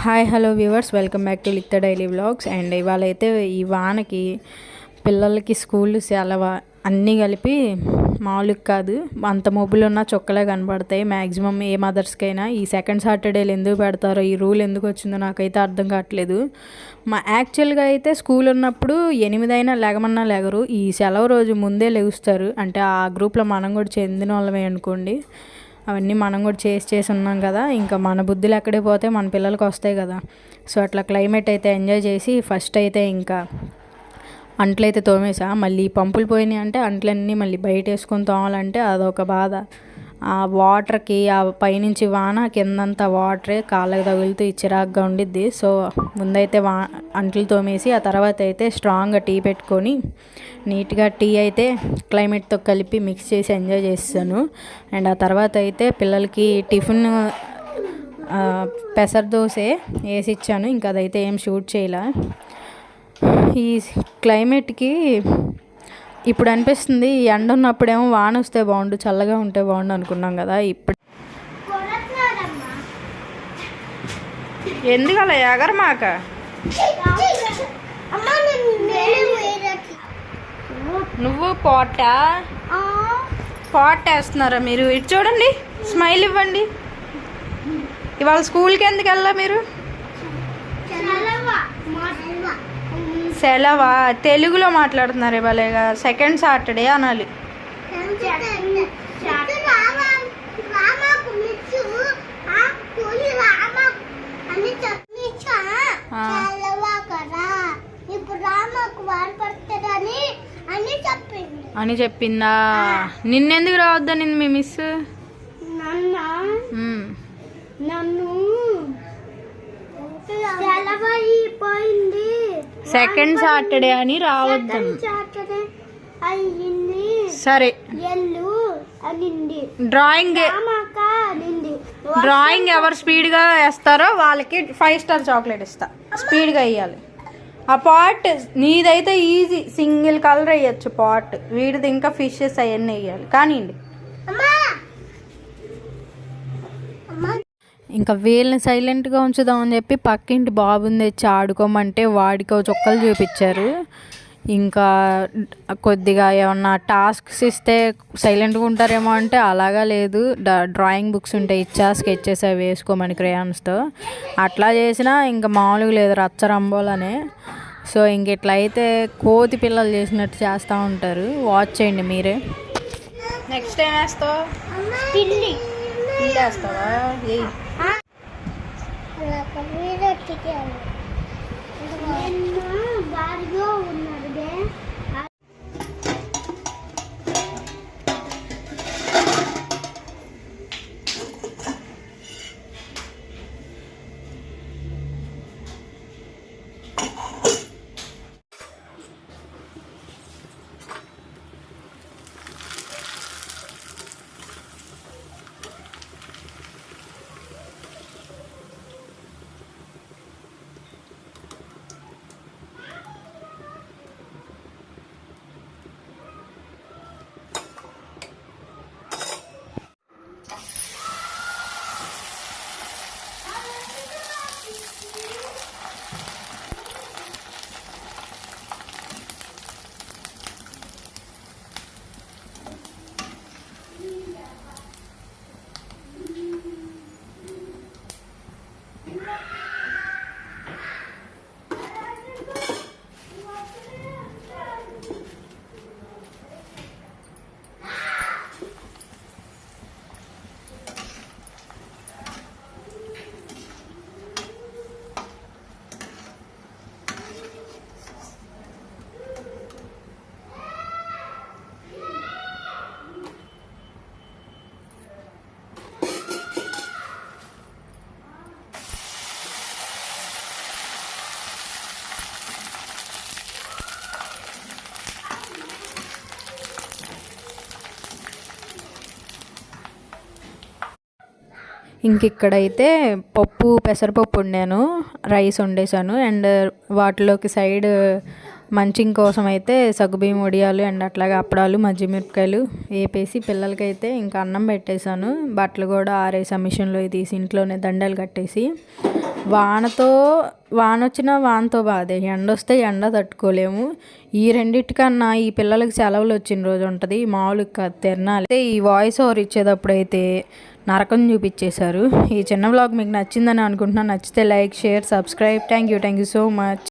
Hi hello viewers, welcome back to Liktha daily vlogs. And ఇవాళ అయితే ఈ వానకి పిల్లలకి స్కూల్ సెలవు అన్నీ కలిపి మామూలుగా కాదు, అంత మొబ్బులు ఉన్న చొక్కలే కనబడతాయి మ్యాక్సిమం ఏ మదర్స్కైనా. ఈ సెకండ్ సాటర్డేలు ఎందుకు పెడతారో, ఈ రూల్ ఎందుకు వచ్చిందో నాకైతే అర్థం కావట్లేదు. యాక్చువల్గా అయితే స్కూల్ ఉన్నప్పుడు 8 అయినా లేగమన్నా లేగరు, ఈ సెలవు రోజు ముందే లెగుస్తారు. అంటే ఆ గ్రూప్లో మనం కూడా చెందిన వాళ్ళమే అనుకోండి. అవన్నీ మనం కూడా చేసి ఉన్నాం కదా, ఇంకా మన బుద్ధులు ఎక్కడే పోతే మన పిల్లలకి వస్తాయి కదా. సో అట్లా క్లైమేట్ అయితే ఎంజాయ్ చేసి ఫస్ట్ అయితే ఇంకా అంట్లయితే తోమేసా. మళ్ళీ పంపులు పోయినాయి అంటే అంట్లన్నీ మళ్ళీ బయట వేసుకొని తోమాలంటే అదొక బాధ. ఆ వాటర్కి ఆ పైనుంచి వాన కిందంతా వాటరే కాళ్ళకి తగులుతూ చిరాగ్గా ఉండిద్ది. సో ముందైతే అంట్లు తోమేసి ఆ తర్వాత అయితే స్ట్రాంగ్గా టీ పెట్టుకొని నీట్గా టీ అయితే క్లైమేట్తో కలిపి మిక్స్ చేసి ఎంజాయ్ చేస్తాను. అండ్ ఆ తర్వాత అయితే పిల్లలకి టిఫిన్ పెసర దోశ వేసి ఇచ్చాను. ఇంకా అదైతే ఏం షూట్ చేయలే. ఈ క్లైమేట్కి ఇప్పుడు అనిపిస్తుంది, ఈ ఎండ ఉన్నప్పుడేమో వాన వస్తే బాగుండు, చల్లగా ఉంటే బాగుండు అనుకున్నాం కదా. ఇప్పుడు ఎందుకు అలా ఎగరమాక, నువ్వు పాట వేస్తున్నారా మీరు? ఇటు చూడండి, స్మైల్ ఇవ్వండి. ఇవాళ స్కూల్కి ఎందుకు వెళ్ళా మీరు? సెలవా? తెలుగులో మాట్లాడుతున్నారు ఇవాళగా, సెకండ్ సాటర్డే అనాలి. అని చెప్పిందా? నిన్నెందుకు రావద్దా నిన్ను మీ మిస్? సెకండ్ సాటర్డే అని రావద్దు. సరే, డ్రాయింగ్ ఎవరు స్పీడ్గా వేస్తారో వాళ్ళకి 5 స్టార్ చాక్లెట్ ఇస్తా. స్పీడ్గా వేయాలి. ఆ పాట్ నీదైతే ఈజీ, సింగిల్ కలర్ వేయచ్చు పాట్. వీడిది ఇంకా ఫిషెస్ అవన్నీ వేయాలి. కానివ్వండి. ఇంకా వీళ్ళని సైలెంట్గా ఉంచుదామని చెప్పి పక్కింటి బాబుని తెచ్చి ఆడుకోమంటే వాడికో చుక్కలు చూపించారు. ఇంకా కొద్దిగా ఏమన్నా టాస్క్స్ ఇస్తే సైలెంట్గా ఉంటారేమో అంటే అలాగా లేదు. డ్రాయింగ్ బుక్స్ ఉంటాయి, స్కెచెస్ అవి వేసుకోమని క్రేయాన్స్తో. అట్లా చేసినా ఇంకా మామూలుగా లేదు, రచ్చరంబోలనే. సో ఇంక ఇట్లా అయితే కోతి పిల్లలు చేసినట్టు చేస్తూ ఉంటారు. వాచ్ చేయండి మీరే. నెక్స్ట్ ఏం వేస్తావు? పిల్లి వేస్తావా? ఇంక ఇక్కడైతే పెసరపప్పు వండాను, రైస్ వండేసాను. అండ్ వాటిలోకి సైడ్ మంచింగ్ కోసం అయితే సగ్గుబియ్యం వడియాలు అండ్ అట్లాగే అప్పడాలు మజ్జిమిరపకాయలు వేపేసి పిల్లలకైతే ఇంకా అన్నం పెట్టేశాను. బట్టలు కూడా ఆరేసా మిషన్లో తీసి ఇంట్లోనే దండలు కట్టేసి. వాన వచ్చినా వానతో బాధే, ఎండ వస్తే ఎండ తట్టుకోలేము. ఈ రెండిటికన్నా ఈ పిల్లలకి సెలవులు వచ్చిన రోజు ఉంటుంది, మామూలుగా కాదు తిరణాలు. అయితే ఈ వాయిస్ ఓవర్ ఇచ్చేటప్పుడు అయితే నరకం చూపించేశారు. ఈ చిన్న వ్లాగ్ మీకు నచ్చిందని అనుకుంటున్నాను. నచ్చితే like, share, subscribe. Thank you so much.